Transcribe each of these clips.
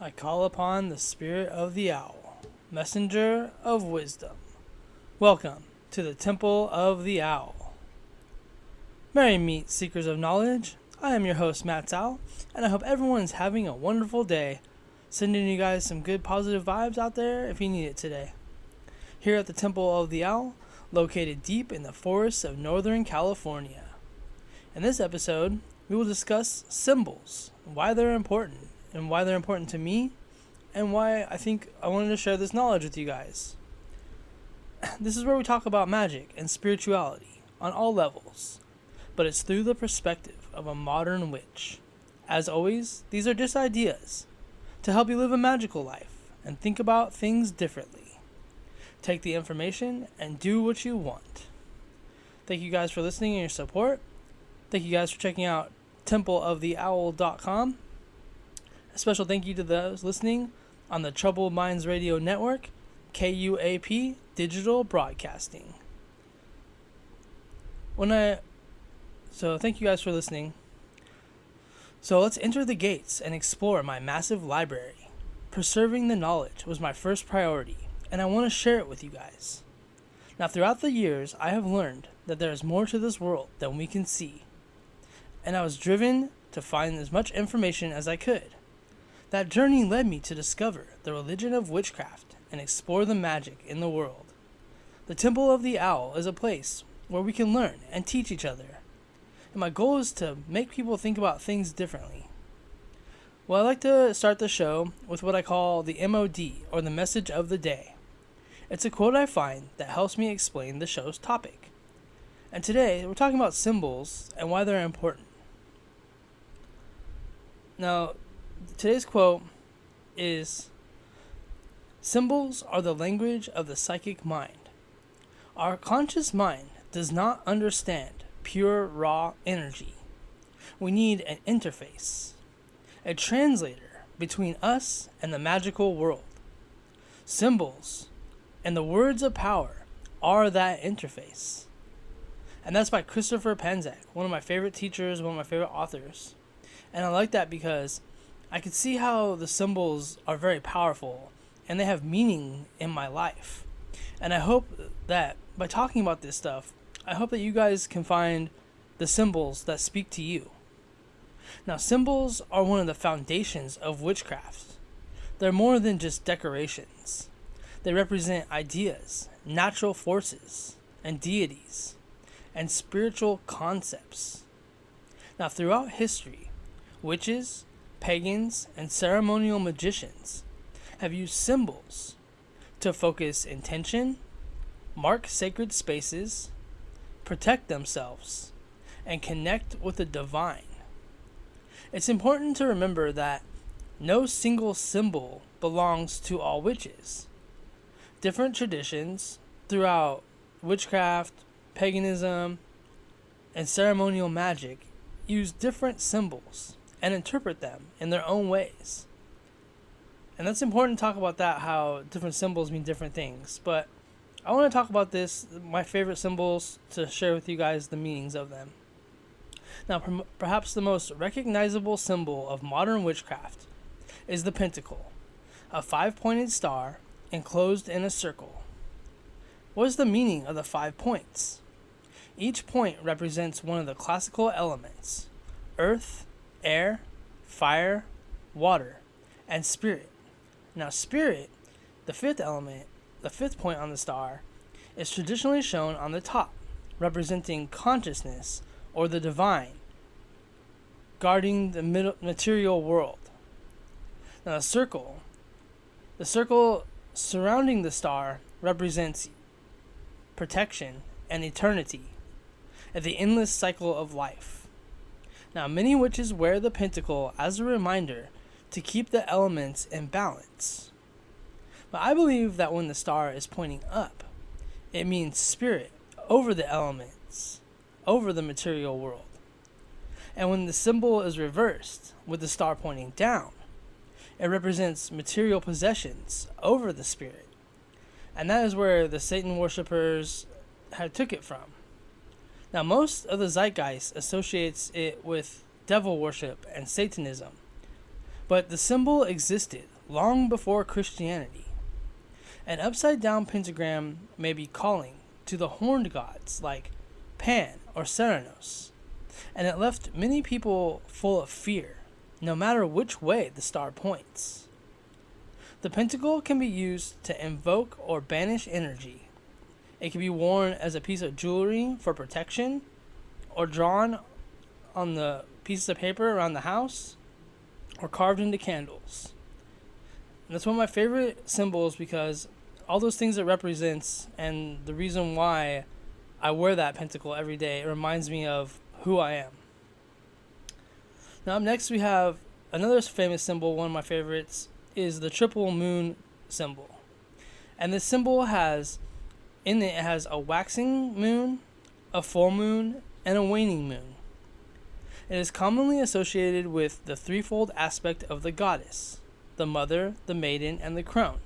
I call upon the spirit of the owl, messenger of wisdom. Welcome to the Temple of the Owl. Merry meet, seekers of knowledge. I am your host, Matt's Owl, and I hope everyone's having a wonderful day. Sending you guys some good positive vibes out there if you need it today. Here at the Temple of the Owl, located deep in the forests of Northern California. In this episode, we will discuss symbols, why they're important, and why they're important to me, and why I wanted to share this knowledge with you guys. This is where we talk about magic and spirituality on all levels, but it's through the perspective of a modern witch. As always, these are just ideas to help you live a magical life and think about things differently. Take the information and do what you want. Thank you guys for listening and your support. Thank you guys for checking out templeoftheowl.com. A special thank you to those listening on the Troubled Minds Radio Network, KUAP Digital Broadcasting. So thank you guys for listening. So let's enter the gates and explore my massive library. Preserving the knowledge was my first priority, and I want to share it with you guys. Now, throughout the years, I have learned that there is more to this world than we can see, and I was driven to find as much information as I could. That journey led me to discover the religion of witchcraft and explore the magic in the world. The Temple of the Owl is a place where we can learn and teach each other. And my goal is to make people think about things differently. Well, I like to start the show with what I call the MOD, or the message of the day. It's a quote I find that helps me explain the show's topic. And today, we're talking about symbols and why they're important. Now, today's quote is, "Symbols are the language of the psychic mind. Our conscious mind does not understand pure raw energy. We need an interface, a translator between us and the magical world. Symbols and the words of power are that interface." And that's by Christopher Penzak, one of my favorite teachers, one of my favorite authors. And I like that because I can see how the symbols are very powerful and they have meaning in my life. And I hope that by talking about this stuff, I hope that you guys can find the symbols that speak to you. Now, symbols are one of the foundations of witchcraft. They're more than just decorations. They represent ideas, natural forces, and deities, and spiritual concepts. Now, throughout history, witches, pagans, and ceremonial magicians have used symbols to focus intention, mark sacred spaces, protect themselves, and connect with the divine. It's important to remember that no single symbol belongs to all witches. Different traditions throughout witchcraft, paganism, and ceremonial magic use different symbols and interpret them in their own ways. And that's important to talk about that, how different symbols mean different things. But I want to talk about this, my favorite symbols, to share with you guys the meanings of them. Now, perhaps the most recognizable symbol of modern witchcraft is the pentacle, a 5-pointed star enclosed in a circle. What is the meaning of the 5 points? Each point represents one of the classical elements: earth, air, fire, water, and spirit. Now, spirit, the 5th element, the 5th point on the star, is traditionally shown on the top, representing consciousness or the divine, guarding the material world. Now, the circle surrounding the star represents protection and eternity, and the endless cycle of life. Now, many witches wear the pentacle as a reminder to keep the elements in balance. But I believe that when the star is pointing up, it means spirit over the elements, over the material world. And when the symbol is reversed, with the star pointing down, it represents material possessions over the spirit. And that is where the Satan worshippers took it from. Now, most of the zeitgeist associates it with devil worship and Satanism, but the symbol existed long before Christianity. An upside-down pentagram may be calling to the horned gods like Pan or Ceranos, and it left many people full of fear, no matter which way the star points. The pentacle can be used to invoke or banish energy. It can be worn as a piece of jewelry for protection, or drawn on the pieces of paper around the house, or carved into candles. And that's one of my favorite symbols because all those things it represents and the reason why I wear that pentacle every day, it reminds me of who I am. Now up next we have another famous symbol, one of my favorites, is the triple moon symbol. And this symbol has a waxing moon, a full moon, and a waning moon. It is commonly associated with the threefold aspect of the goddess, the mother, the maiden, and the crone.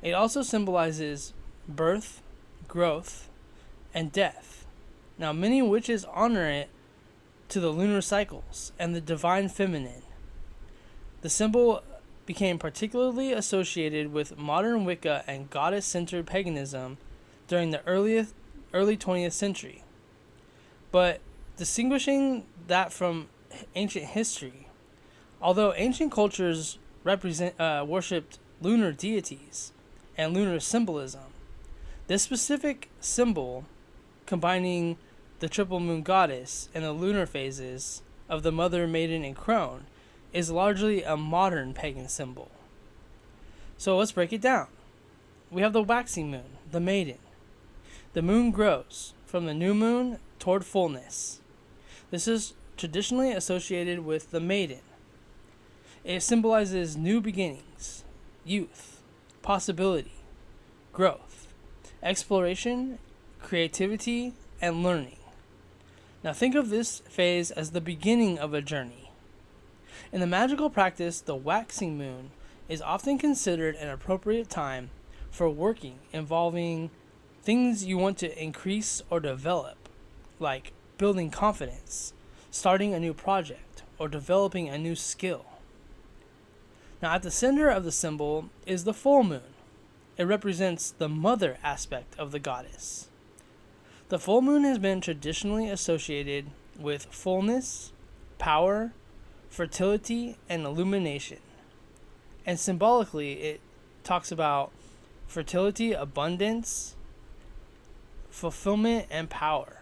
It also symbolizes birth, growth, and death. Now, many witches honor it to the lunar cycles and the divine feminine. The symbol became particularly associated with modern Wicca and goddess-centered paganism during the early 20th century. But distinguishing that from ancient history, although ancient cultures worshipped lunar deities and lunar symbolism, this specific symbol, combining the triple moon goddess and the lunar phases of the mother, maiden, and crone, is largely a modern pagan symbol. So let's break it down. We have the waxing moon, the maiden. The moon grows from the new moon toward fullness. This is traditionally associated with the maiden. It symbolizes new beginnings, youth, possibility, growth, exploration, creativity, and learning. Now think of this phase as the beginning of a journey. In the magical practice, the waxing moon is often considered an appropriate time for working involving things you want to increase or develop, like building confidence, starting a new project, or developing a new skill. Now at the center of the symbol is the full moon. It represents the mother aspect of the goddess. The full moon has been traditionally associated with fullness, power, fertility, and illumination. And symbolically, it talks about fertility, abundance, fulfillment, and power.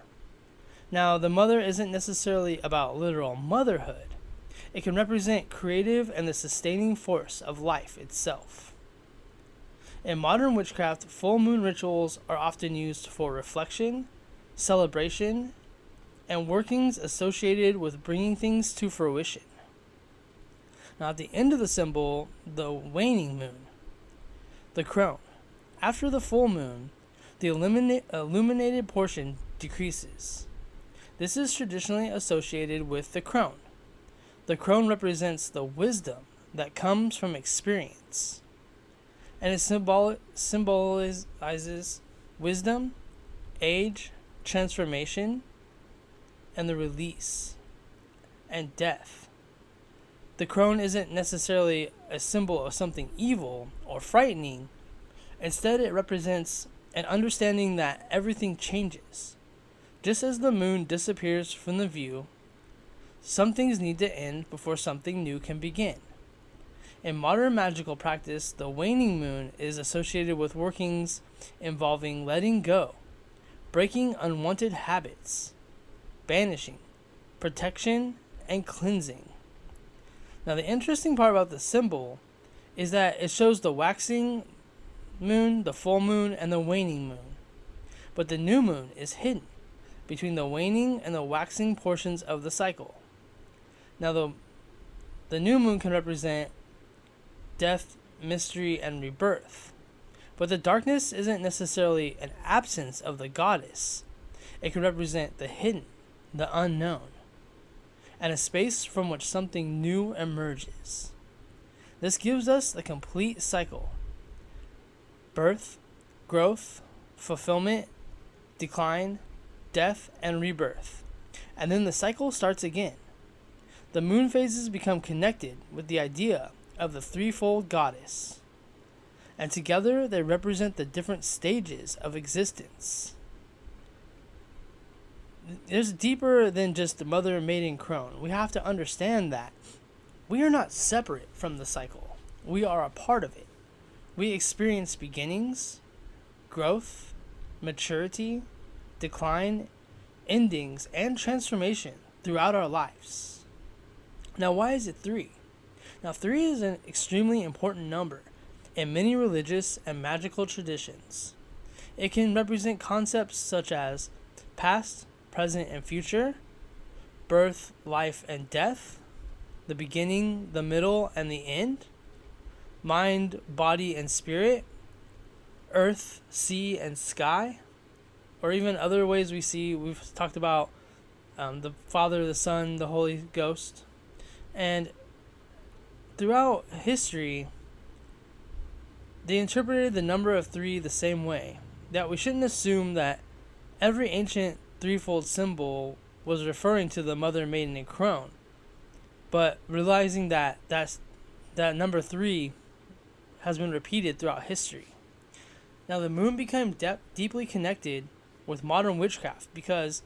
Now, the mother isn't necessarily about literal motherhood. It can represent creative and the sustaining force of life itself. In modern witchcraft, full moon rituals are often used for reflection, celebration, and workings associated with bringing things to fruition. Now at the end of the symbol, the waning moon, the crone. After the full moon, the illuminated portion decreases. This is traditionally associated with the crone. The crone represents the wisdom that comes from experience, and it symbolizes wisdom, age, transformation, and the release, and death. The crone isn't necessarily a symbol of something evil or frightening. Instead, it represents an understanding that everything changes. Just as the moon disappears from the view, some things need to end before something new can begin. In modern magical practice, the waning moon is associated with workings involving letting go, breaking unwanted habits, banishing, protection, and cleansing. Now the interesting part about the symbol is that it shows the waxing moon, the full moon, and the waning moon. But the new moon is hidden between the waning and the waxing portions of the cycle. Now the new moon can represent death, mystery, and rebirth. But the darkness isn't necessarily an absence of the goddess. It can represent the hidden, the unknown, and a space from which something new emerges. This gives us the complete cycle: birth, growth, fulfillment, decline, death, and rebirth. And then the cycle starts again. The moon phases become connected with the idea of the threefold goddess, and together they represent the different stages of existence. There's deeper than just the mother, maiden, crone. We have to understand that we are not separate from the cycle. We are a part of it. We experience beginnings, growth, maturity, decline, endings, and transformation throughout our lives. Now, why is it 3? Now, 3 is an extremely important number in many religious and magical traditions. It can represent concepts such as past, present, and future, birth, life, and death, the beginning, the middle, and the end, mind, body, and spirit, earth, sea, and sky, or even other ways we've talked about the Father, the Son, the Holy Ghost. And throughout history, they interpreted the number of 3 the same way, that we shouldn't assume that every ancient threefold symbol was referring to the mother, maiden, and crone, but realizing that that number 3 has been repeated throughout history. Now, the moon became deeply connected with modern witchcraft because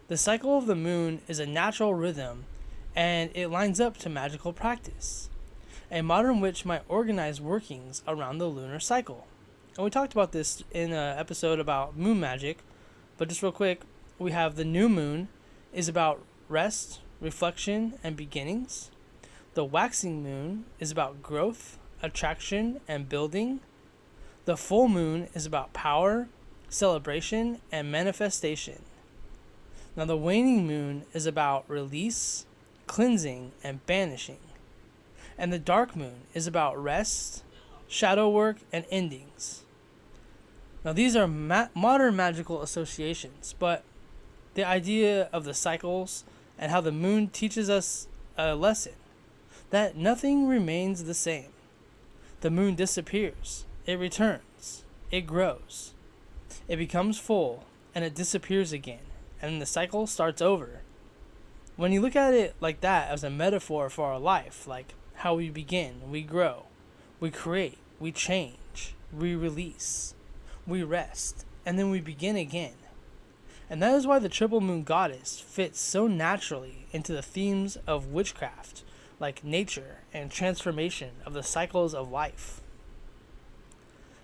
the cycle of the moon is a natural rhythm and it lines up to magical practice. A modern witch might organize workings around the lunar cycle. And we talked about this in an episode about moon magic, but just real quick, we have the new moon is about rest, reflection, and beginnings. The waxing moon is about growth, attraction, and building. The full moon is about power, celebration, and manifestation. Now, the waning moon is about release, cleansing, and banishing. And the dark moon is about rest, shadow work, and endings. Now, these are modern magical associations, but the idea of the cycles and how the moon teaches us a lesson that nothing remains the same. The moon disappears, it returns, it grows, it becomes full, and it disappears again, and the cycle starts over. When you look at it like that as a metaphor for our life, like how we begin, we grow, we create, we change, we release, we rest, and then we begin again. And that is why the triple moon goddess fits so naturally into the themes of witchcraft, like nature and transformation of the cycles of life.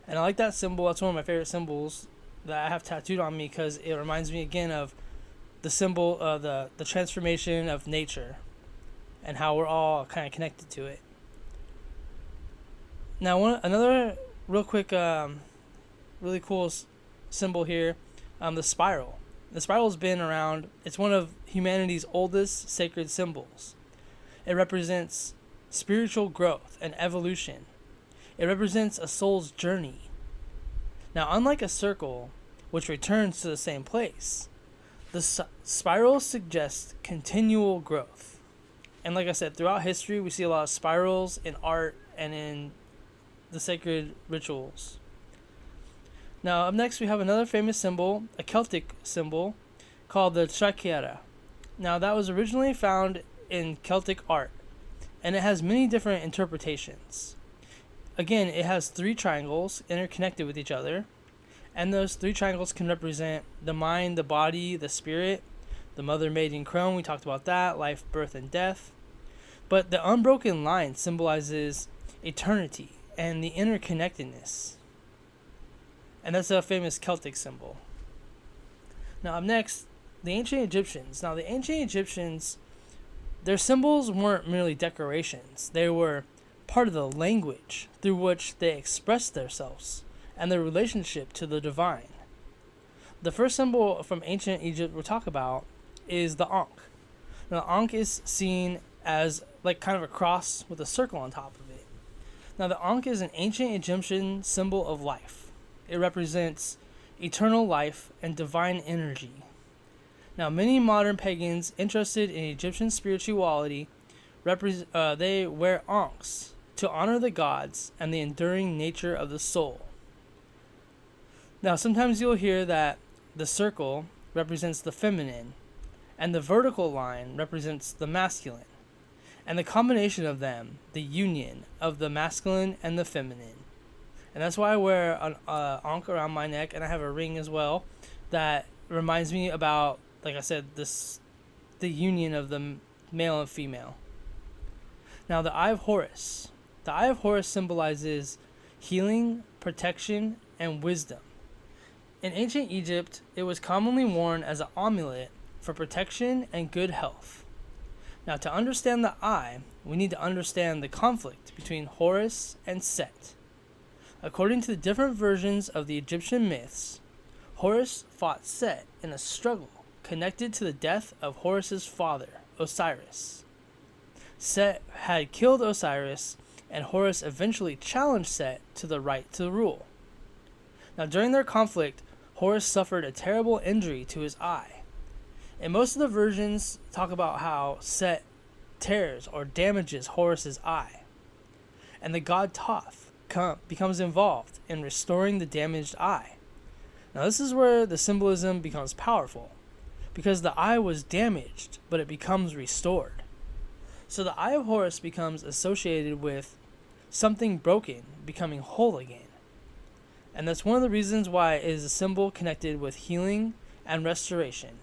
And I like that symbol. That's one of my favorite symbols that I have tattooed on me because it reminds me again of the symbol of the transformation of nature and how we're all kind of connected to it. Now, another real quick, really cool symbol here, the spiral. The spiral has been around. It's one of humanity's oldest sacred symbols. It represents spiritual growth and evolution. It represents a soul's journey. Now, unlike a circle, which returns to the same place, the spiral suggests continual growth. And like I said, throughout history, we see a lot of spirals in art and in the sacred rituals. Now, up next, we have another famous symbol, a Celtic symbol, called the triquetra. Now, that was originally found in Celtic art, and it has many different interpretations. Again, it has 3 triangles interconnected with each other, and those 3 triangles can represent the mind, the body, the spirit, the mother, maiden, crone, we talked about that, life, birth, and death. But the unbroken line symbolizes eternity and the interconnectedness. And that's a famous Celtic symbol. Now, up next, the ancient Egyptians. Now, the ancient Egyptians, their symbols weren't merely decorations. They were part of the language through which they expressed themselves and their relationship to the divine. The first symbol from ancient Egypt we'll talk about is the Ankh. Now, the Ankh is seen as like kind of a cross with a circle on top of it. Now, the Ankh is an ancient Egyptian symbol of life. It represents eternal life and divine energy. Now, many modern pagans interested in Egyptian spirituality, they wear ankhs to honor the gods and the enduring nature of the soul. Now, sometimes you'll hear that the circle represents the feminine and the vertical line represents the masculine. and the combination of them, the union of the masculine and the feminine. And that's why I wear an ankh around my neck, and I have a ring as well that reminds me about, like I said, the union of the male and female. Now, the Eye of Horus. The Eye of Horus symbolizes healing, protection, and wisdom. In ancient Egypt, it was commonly worn as an amulet for protection and good health. Now, to understand the eye, we need to understand the conflict between Horus and Set. According to the different versions of the Egyptian myths, Horus fought Set in a struggle connected to the death of Horus's father, Osiris. Set had killed Osiris, and Horus eventually challenged Set to the right to rule. Now, during their conflict, Horus suffered a terrible injury to his eye. And most of the versions talk about how Set tears or damages Horus's eye. And the god Thoth becomes involved in restoring the damaged eye. Now, this is where the symbolism becomes powerful, because the eye was damaged, but it becomes restored. So the Eye of Horus becomes associated with something broken becoming whole again. And that's one of the reasons why it is a symbol connected with healing and restoration.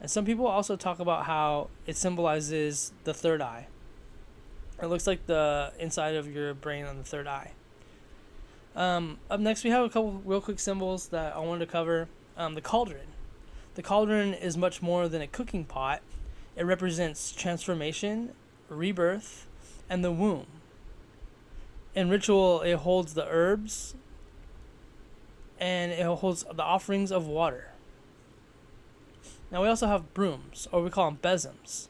And some people also talk about how it symbolizes the third eye. It looks like the inside of your brain on the third eye. Up next, we have a couple real quick symbols that I wanted to cover. The cauldron. The cauldron is much more than a cooking pot. It represents transformation, rebirth, and the womb. In ritual, it holds the herbs, and it holds the offerings of water. Now, we also have brooms, or we call them besoms.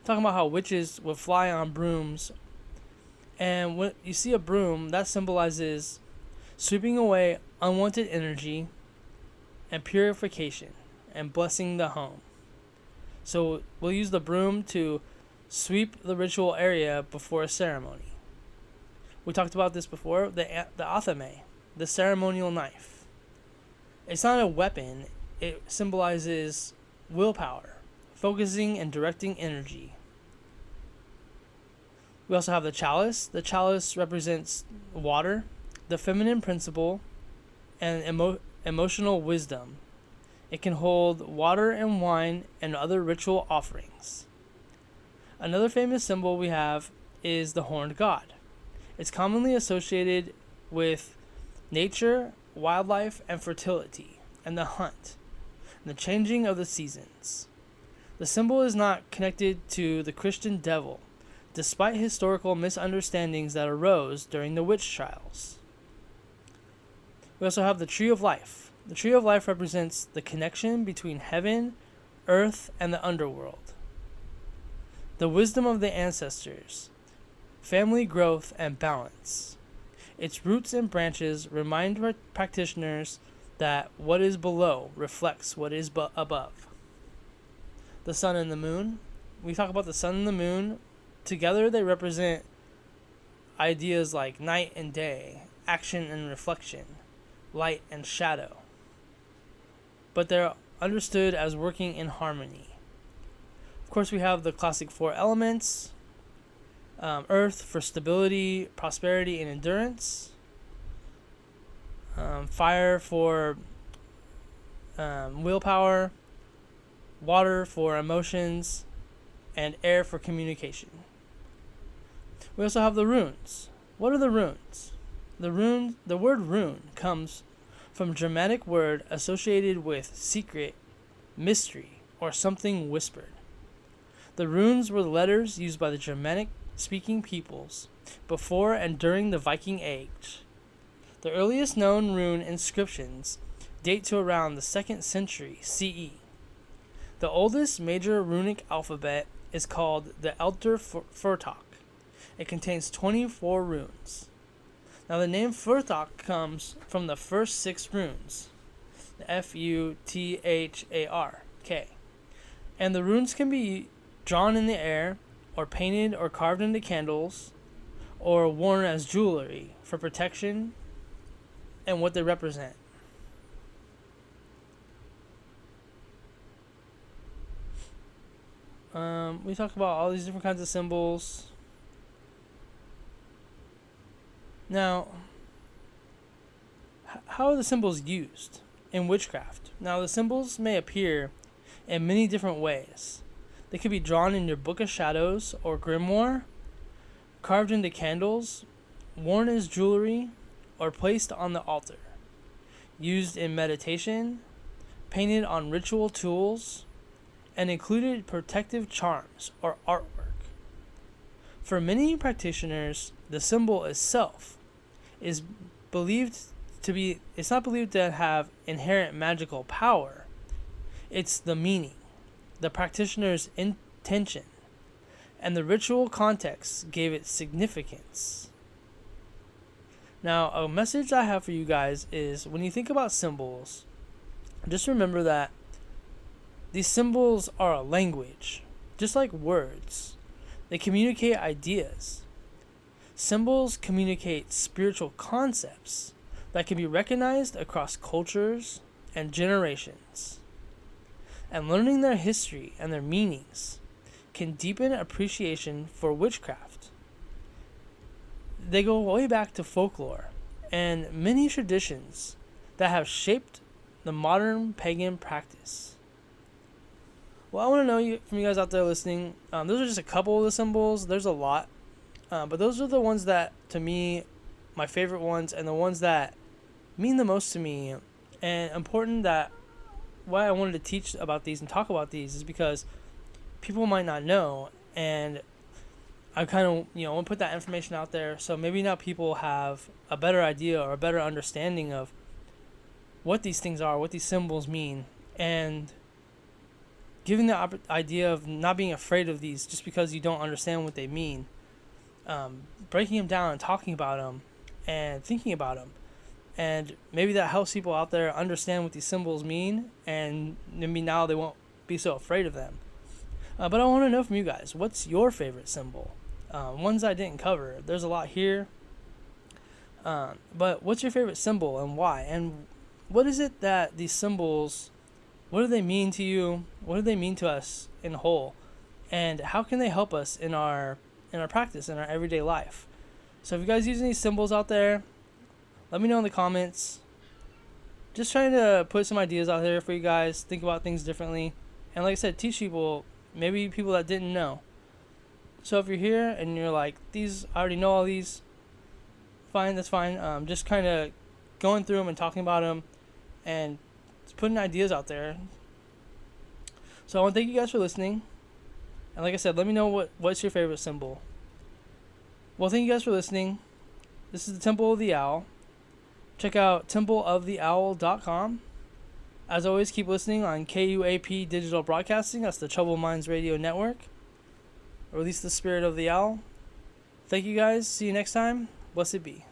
Talking about how witches would fly on brooms. And when you see a broom, that symbolizes sweeping away unwanted energy and purification and blessing the home. So we'll use the broom to sweep the ritual area before a ceremony. We talked about this before, the athame, the ceremonial knife. It's not a weapon, it symbolizes willpower, focusing and directing energy. We also have the chalice. The chalice represents water, the feminine principle, and emotional wisdom. It can hold water and wine and other ritual offerings. Another famous symbol we have is the horned god. It's commonly associated with nature, wildlife, and fertility, and the hunt, and the changing of the seasons. The symbol is not connected to the Christian devil, despite historical misunderstandings that arose during the witch trials. We also have the Tree of Life. The Tree of Life represents the connection between heaven, earth, and the underworld. The wisdom of the ancestors, family growth, and balance. Its roots and branches remind practitioners that what is below reflects what is above. The sun and the moon. We talk about the sun and the moon. Together they represent ideas like night and day, action and reflection, light and shadow. But they're understood as working in harmony. Of course, we have the classic four elements. Earth for stability, prosperity, and endurance. Fire for willpower. Water for emotions. And air for communication. We also have the runes. What are the runes? The word rune comes from a Germanic word associated with secret, mystery, or something whispered. The runes were the letters used by the Germanic-speaking peoples before and during the Viking Age. The earliest known rune inscriptions date to around the 2nd century CE. The oldest major runic alphabet is called the Elder Furtok. It contains 24 runes. Now, the name Furtok comes from the first 6 runes, the F-U-T-H-A-R-K. And the runes can be drawn in the air, or painted or carved into candles, or worn as jewelry for protection and what they represent. We talk about all these different kinds of symbols. Now, how are the symbols used in witchcraft? Now, the symbols may appear in many different ways. They could be drawn in your Book of Shadows or grimoire, carved into candles, worn as jewelry, or placed on the altar, used in meditation, painted on ritual tools, and included protective charms or artwork. For many practitioners, the symbol itself is it's not believed to have inherent magical power. It's the meaning, the practitioner's intention, and the ritual context gave it significance. Now, a message I have for you guys is when you think about symbols, just remember that these symbols are a language, just like words. They communicate ideas. Symbols communicate spiritual concepts that can be recognized across cultures and generations. And learning their history and their meanings can deepen appreciation for witchcraft. They go way back to folklore and many traditions that have shaped the modern pagan practice. Well, I want to know from you guys out there listening, those are just a couple of the symbols. There's a lot. But those are the ones that, to me, my favorite ones, and the ones that mean the most to me, and important. That why I wanted to teach about these and talk about these is because people might not know, and I kind of, want to put that information out there, so maybe now people have a better idea or a better understanding of what these things are, what these symbols mean, and giving the idea of not being afraid of these just because you don't understand what they mean. Breaking them down and talking about them and thinking about them, and maybe that helps people out there understand what these symbols mean, and maybe now they won't be so afraid of them. But I want to know from you guys, what's your favorite symbol? Ones I didn't cover, there's a lot here, but what's your favorite symbol and why? And what is it that these symbols, what do they mean to you? What do they mean to us in whole? And how can they help us in our practice, in our everyday life? So if you guys use any symbols out there, let me know in the comments. Just trying to put some ideas out there for you guys, think about things differently, and like I said, teach people, maybe people that didn't know. So if you're here and you're like, I already know all these, fine, that's fine. Just kind of going through them and talking about them and putting ideas out there. So I want to thank you guys for listening. And like I said, let me know what's your favorite symbol. Well, thank you guys for listening. This is the Temple of the Owl. Check out templeoftheowl.com. As always, keep listening on KUAP Digital Broadcasting. That's the Troubled Minds Radio Network. Release the spirit of the owl. Thank you guys. See you next time. Blessed be.